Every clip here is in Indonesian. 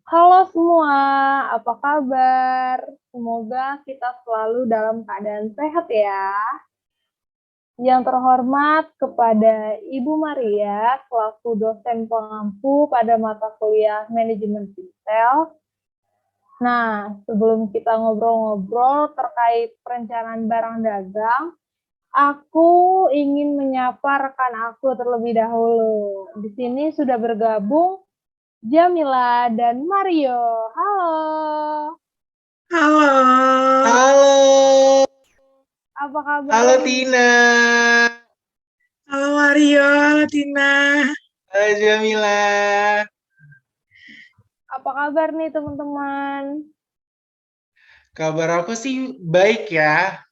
Halo semua, apa kabar? Semoga kita selalu dalam keadaan sehat ya. Yang terhormat kepada Ibu Maria selaku dosen pengampu pada mata kuliah Manajemen Retail. Nah, sebelum kita ngobrol-ngobrol terkait perencanaan barang dagang, aku ingin menyapa rekan aku terlebih dahulu. Di sini sudah bergabung Jamila dan Mario. Halo. Halo, Halo, apa kabar halo nih? Tina, Halo Mario, halo Tina. halo Jamila. Apa kabar nih teman-teman? Kabar aku sih baik ya.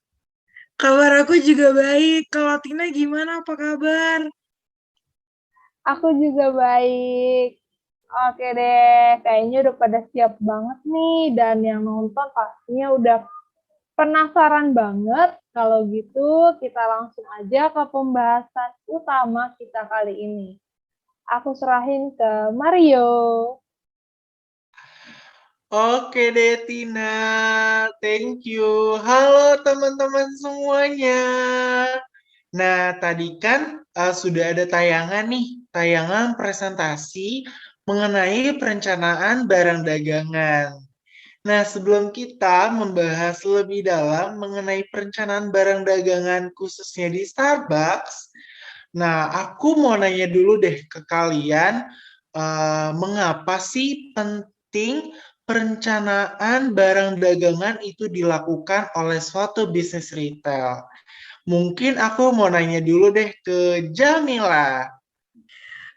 Kabar aku juga baik. Kalau Tina gimana? Apa kabar? Aku juga baik. Oke deh, kayaknya udah pada siap banget nih. Dan yang nonton pastinya udah penasaran banget. Kalau gitu, kita langsung aja ke pembahasan utama kita kali ini. Aku serahin ke Mario. Oke deh Tina, thank you. Halo teman-teman semuanya. Nah, tadi kan sudah ada tayangan nih, tayangan presentasi mengenai perencanaan barang dagangan. Nah, sebelum kita membahas lebih dalam mengenai perencanaan barang dagangan khususnya di Starbucks, nah aku mau nanya dulu deh ke kalian, mengapa sih penting perencanaan barang dagangan itu dilakukan oleh suatu bisnis retail? Mungkin aku mau nanya dulu deh ke Jamila.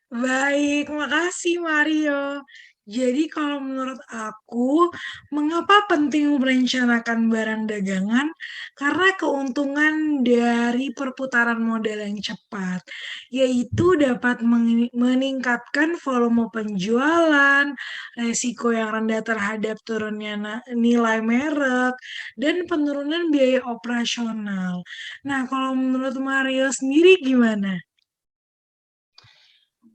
Baik, makasih Mario. Jadi kalau menurut aku, mengapa penting merencanakan barang dagangan? Karena keuntungan dari perputaran modal yang cepat, yaitu dapat meningkatkan volume penjualan, resiko yang rendah terhadap turunnya nilai merek, dan penurunan biaya operasional. Nah, kalau menurut Mario sendiri gimana?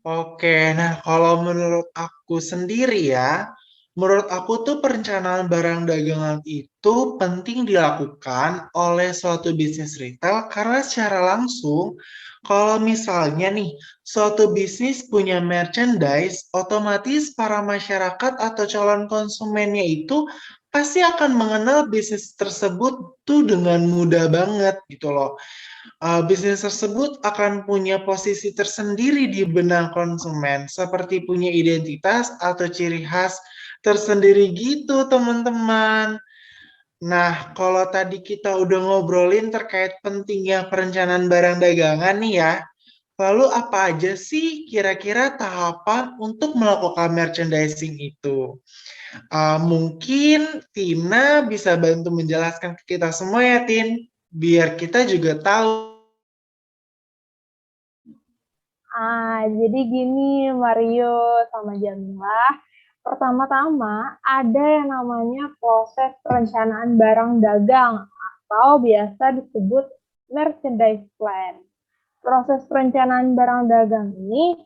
Oke, nah kalau menurut aku sendiri ya, menurut aku tuh perencanaan barang dagangan itu penting dilakukan oleh suatu bisnis retail karena secara langsung, kalau misalnya nih, suatu bisnis punya merchandise, otomatis para masyarakat atau calon konsumennya itu pasti akan mengenal bisnis tersebut tuh dengan mudah banget gitu loh. Bisnis tersebut akan punya posisi tersendiri di benak konsumen, seperti punya identitas atau ciri khas tersendiri gitu, teman-teman. Nah, kalau tadi kita udah ngobrolin terkait pentingnya perencanaan barang dagangan nih ya, lalu apa aja sih kira-kira tahapan untuk melakukan merchandising itu? Mungkin Tina bisa bantu menjelaskan ke kita semua ya, Tin, biar kita juga tahu. Jadi gini Mario sama Jamila. Pertama-tama ada yang namanya proses perencanaan barang dagang atau biasa disebut merchandise plan. Proses perencanaan barang dagang ini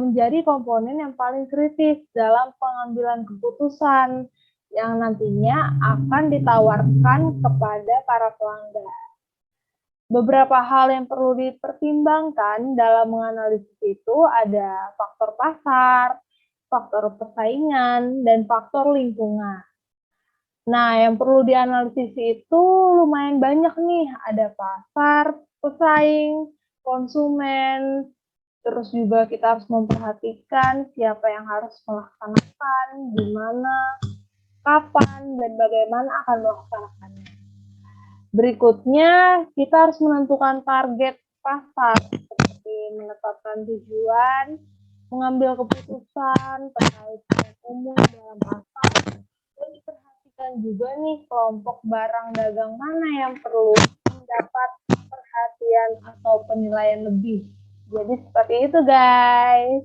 menjadi komponen yang paling kritis dalam pengambilan keputusan yang nantinya akan ditawarkan kepada para pelanggan. Beberapa hal yang perlu dipertimbangkan dalam menganalisis itu ada faktor pasar, faktor persaingan, dan faktor lingkungan. Nah, yang perlu dianalisis itu lumayan banyak nih. Ada pasar, pesaing, konsumen, terus juga kita harus memperhatikan siapa yang harus melaksanakan, di mana, kapan, dan bagaimana akan melaksanakannya. Berikutnya, kita harus menentukan target pasar, seperti menetapkan tujuan, mengambil keputusan terkait umum dalam pasar, dan diperhatikan juga nih kelompok barang dagang mana yang perlu mendapat perhatian atau penilaian lebih. Jadi seperti itu guys.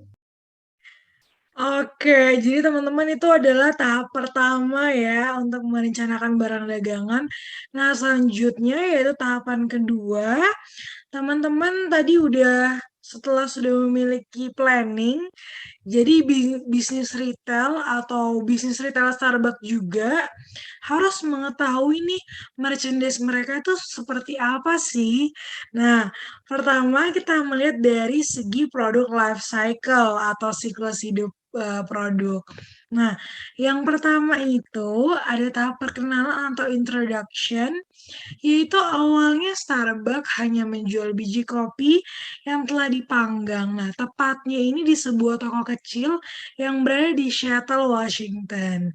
Oke, jadi teman-teman itu adalah tahap pertama ya untuk merencanakan barang dagangan. Nah, selanjutnya yaitu tahapan kedua. Teman-teman tadi udah setelah sudah memiliki planning, jadi bisnis retail atau bisnis retail Starbucks juga harus mengetahui nih merchandise mereka itu seperti apa sih. Nah, pertama kita melihat dari segi produk life cycle atau siklus hidup produk. Nah, yang pertama itu ada tahap perkenalan atau introduction, yaitu awalnya Starbucks hanya menjual biji kopi yang telah dipanggang. Nah, tepatnya ini di sebuah toko kecil yang berada di Seattle, Washington.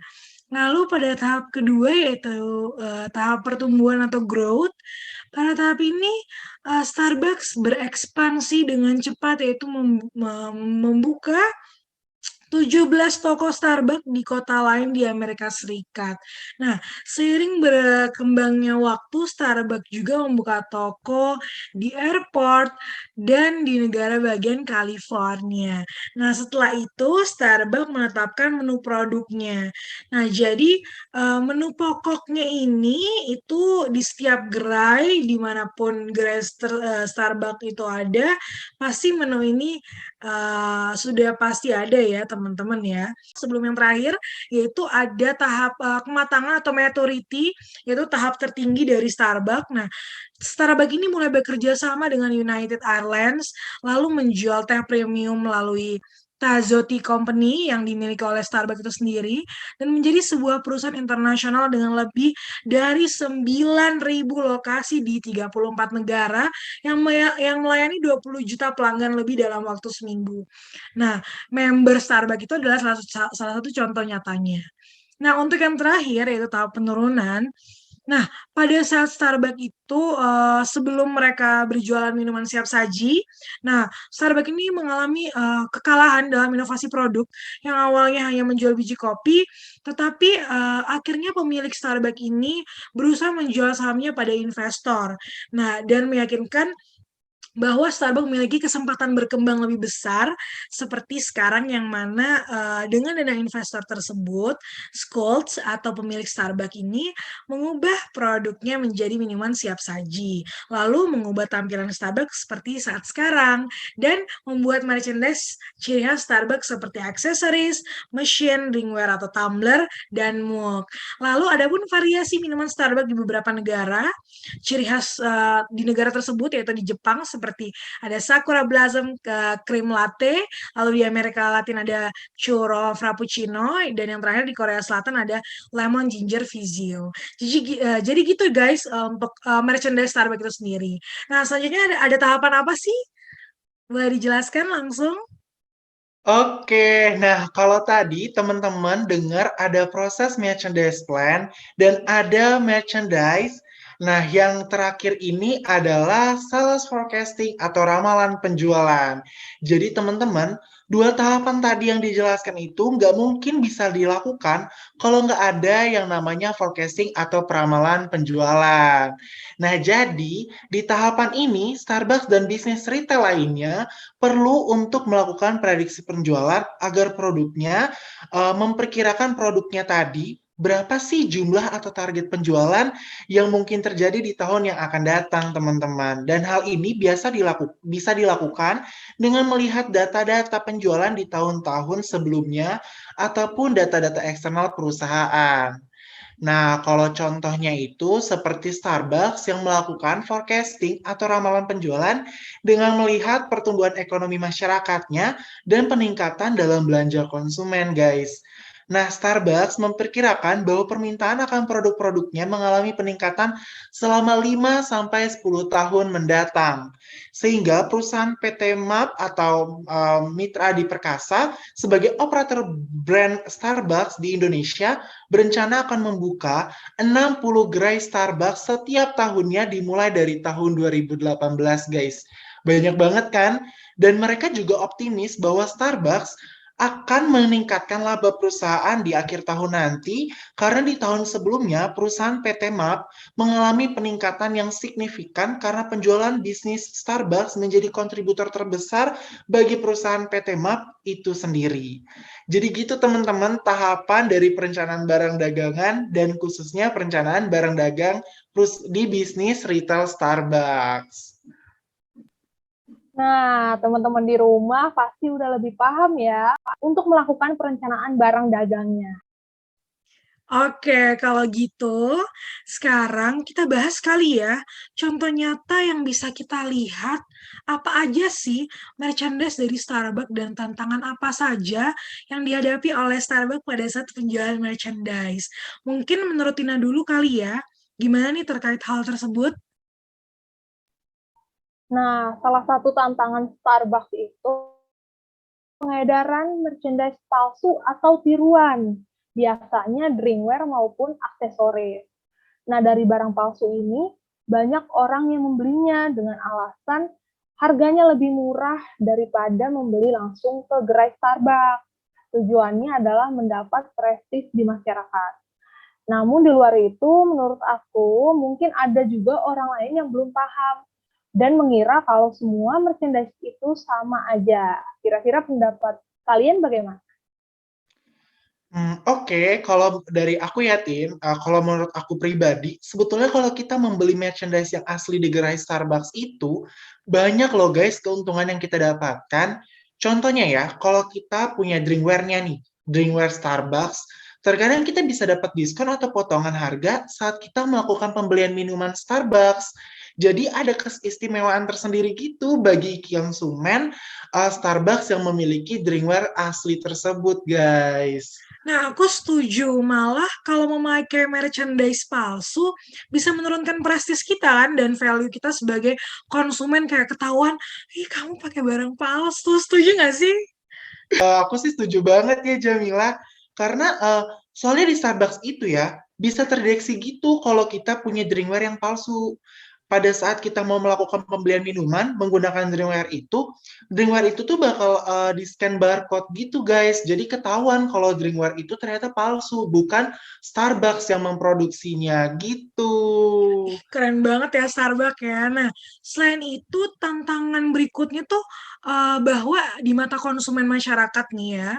Lalu pada tahap kedua yaitu tahap pertumbuhan atau growth. Pada tahap ini Starbucks berekspansi dengan cepat yaitu membuka 17 toko Starbucks di kota lain di Amerika Serikat. Nah, seiring berkembangnya waktu, Starbucks juga membuka toko di airport dan di negara bagian California. Nah, setelah itu Starbucks menetapkan menu produknya. Nah, jadi menu pokoknya ini itu di setiap gerai, dimanapun gerai Starbucks itu ada, pasti menu ini sudah pasti ada ya teman-teman ya. Sebelum yang terakhir yaitu ada tahap kematangan atau maturity, yaitu tahap tertinggi dari Starbucks. Nah, Starbucks ini mulai bekerja sama dengan United Airlines, lalu menjual teh premium melalui Tazo Tea Company yang dimiliki oleh Starbucks itu sendiri, dan menjadi sebuah perusahaan internasional dengan lebih dari 9.000 lokasi di 34 negara yang melayani 20 juta pelanggan lebih dalam waktu seminggu. Nah, member Starbucks itu adalah salah satu contoh nyatanya. Nah, untuk yang terakhir yaitu tahap penurunan. Nah, pada saat Starbucks itu sebelum mereka berjualan minuman siap saji, nah Starbucks ini mengalami kekalahan dalam inovasi produk yang awalnya hanya menjual biji kopi, tetapi akhirnya pemilik Starbucks ini berusaha menjual sahamnya pada investor. Nah, dan meyakinkan bahwa Starbucks memiliki kesempatan berkembang lebih besar seperti sekarang yang mana dengan dana investor tersebut, Scholz atau pemilik Starbucks ini mengubah produknya menjadi minuman siap saji, lalu mengubah tampilan Starbucks seperti saat sekarang dan membuat merchandise ciri khas Starbucks seperti aksesoris, mesin, ringware atau tumbler dan mug. Lalu ada pun variasi minuman Starbucks di beberapa negara. Ciri khas di negara tersebut yaitu di Jepang seperti ada Sakura Blossom cream latte, lalu di Amerika Latin ada churro frappuccino, dan yang terakhir di Korea Selatan ada lemon ginger fizio. Jadi gitu guys untuk merchandise Starbucks itu sendiri. Nah, selanjutnya ada tahapan apa sih? Boleh dijelaskan langsung? Oke, nah kalau tadi teman-teman dengar ada proses merchandise plan dan ada merchandise. Nah, yang terakhir ini adalah sales forecasting atau ramalan penjualan. Jadi teman-teman, dua tahapan tadi yang dijelaskan itu nggak mungkin bisa dilakukan kalau nggak ada yang namanya forecasting atau peramalan penjualan. Nah, jadi di tahapan ini, Starbucks dan bisnis retail lainnya perlu untuk melakukan prediksi penjualan agar produknya memperkirakan produknya tadi berapa sih jumlah atau target penjualan yang mungkin terjadi di tahun yang akan datang, teman-teman. Dan hal ini bisa dilakukan dengan melihat data-data penjualan di tahun-tahun sebelumnya ataupun data-data eksternal perusahaan. Nah, kalau contohnya itu seperti Starbucks yang melakukan forecasting atau ramalan penjualan dengan melihat pertumbuhan ekonomi masyarakatnya dan peningkatan dalam belanja konsumen, guys. Nah, Starbucks memperkirakan bahwa permintaan akan produk-produknya mengalami peningkatan selama 5-10 tahun mendatang. Sehingga perusahaan PT MAP atau Mitra Adi Perkasa sebagai operator brand Starbucks di Indonesia berencana akan membuka 60 gerai Starbucks setiap tahunnya dimulai dari tahun 2018, guys. Banyak banget kan? Dan mereka juga optimis bahwa Starbucks akan meningkatkan laba perusahaan di akhir tahun nanti karena di tahun sebelumnya perusahaan PT MAP mengalami peningkatan yang signifikan karena penjualan bisnis Starbucks menjadi kontributor terbesar bagi perusahaan PT MAP itu sendiri. Jadi gitu teman-teman tahapan dari perencanaan barang dagangan dan khususnya perencanaan barang dagang di bisnis retail Starbucks. Nah, teman-teman di rumah pasti udah lebih paham ya untuk melakukan perencanaan barang dagangnya. Oke, kalau gitu, sekarang kita bahas kali ya, contoh nyata yang bisa kita lihat, apa aja sih merchandise dari Starbucks dan tantangan apa saja yang dihadapi oleh Starbucks pada saat penjualan merchandise. Mungkin menurut Tina dulu kali ya, gimana nih terkait hal tersebut? Nah, salah satu tantangan Starbucks itu pengedaran merchandise palsu atau tiruan, biasanya drinkware maupun aksesoris. Nah, dari barang palsu ini, banyak orang yang membelinya dengan alasan harganya lebih murah daripada membeli langsung ke gerai Starbucks. Tujuannya adalah mendapat prestis di masyarakat. Namun di luar itu, menurut aku, mungkin ada juga orang lain yang belum paham dan mengira kalau semua merchandise itu sama aja. Kira-kira pendapat kalian bagaimana? Oke, kalau dari aku ya, Tin, kalau menurut aku pribadi, sebetulnya kalau kita membeli merchandise yang asli di gerai Starbucks itu, banyak loh guys keuntungan yang kita dapatkan. Contohnya ya, kalau kita punya drinkware-nya nih, drinkware Starbucks, terkadang kita bisa dapat diskon atau potongan harga saat kita melakukan pembelian minuman Starbucks. Jadi ada keistimewaan tersendiri gitu bagi konsumen Starbucks yang memiliki drinkware asli tersebut, guys. Nah, aku setuju. Malah kalau memakai merchandise palsu bisa menurunkan prestis kita kan dan value kita sebagai konsumen kayak ketahuan, ih kamu pakai barang palsu. Setuju nggak sih? Aku sih setuju banget ya Jamila, karena soalnya di Starbucks itu ya bisa terdeteksi gitu kalau kita punya drinkware yang palsu. Pada saat kita mau melakukan pembelian minuman menggunakan drinkware itu tuh bakal di-scan barcode gitu guys. Jadi ketahuan kalau drinkware itu ternyata palsu, bukan Starbucks yang memproduksinya gitu. Keren banget ya Starbucks ya. Nah, selain itu tantangan berikutnya tuh bahwa di mata konsumen masyarakat nih ya,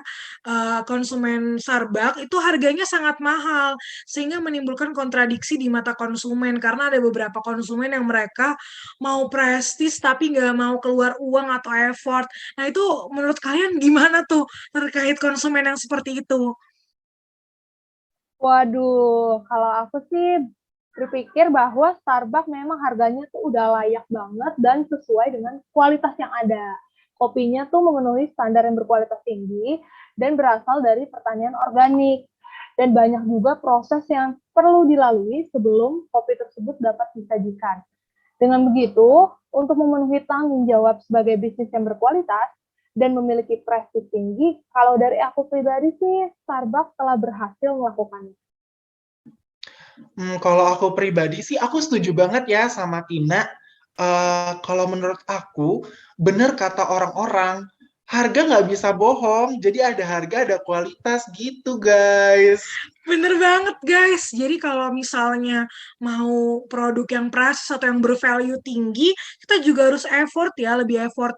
konsumen Starbucks itu harganya sangat mahal sehingga menimbulkan kontradiksi di mata konsumen karena ada beberapa konsumen yang mereka mau prestis tapi nggak mau keluar uang atau effort. Nah, itu menurut kalian gimana tuh terkait konsumen yang seperti itu? Waduh, kalau aku sih berpikir bahwa Starbucks memang harganya tuh udah layak banget dan sesuai dengan kualitas yang ada. Kopinya tuh memenuhi standar yang berkualitas tinggi dan berasal dari pertanian organik. Dan banyak juga proses yang perlu dilalui sebelum kopi tersebut dapat disajikan. Dengan begitu, untuk memenuhi tanggung jawab sebagai bisnis yang berkualitas dan memiliki prestis tinggi, kalau dari aku pribadi sih, Starbucks telah berhasil melakukannya. Kalau aku pribadi sih, aku setuju banget ya sama Tina. Kalau menurut aku, bener kata orang-orang, harga nggak bisa bohong. Jadi ada harga, ada kualitas gitu, guys. Bener banget guys. Jadi kalau misalnya mau produk yang priced atau yang bervalue tinggi, kita juga harus effort ya, lebih effort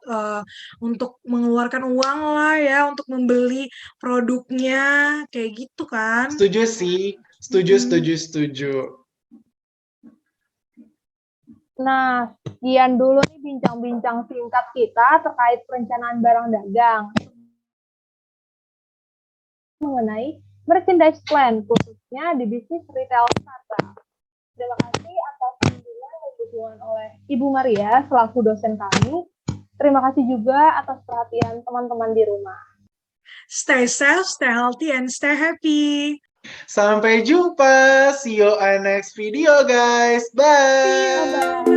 untuk mengeluarkan uang lah ya, untuk membeli produknya, kayak gitu kan. Setuju sih, setuju, Mm-mm. setuju, setuju. Nah, sekian dulu nih bincang-bincang singkat kita terkait perencanaan barang dagang mengenai merchandise plan, khususnya di bisnis retail startup. Terima kasih atas kunjungan dan dukungan oleh Ibu Maria selaku dosen kami. Terima kasih juga atas perhatian teman-teman di rumah. Stay safe, stay healthy, and stay happy. Sampai jumpa. See you on next video, guys. See Bye. you. Bye-bye. Bye.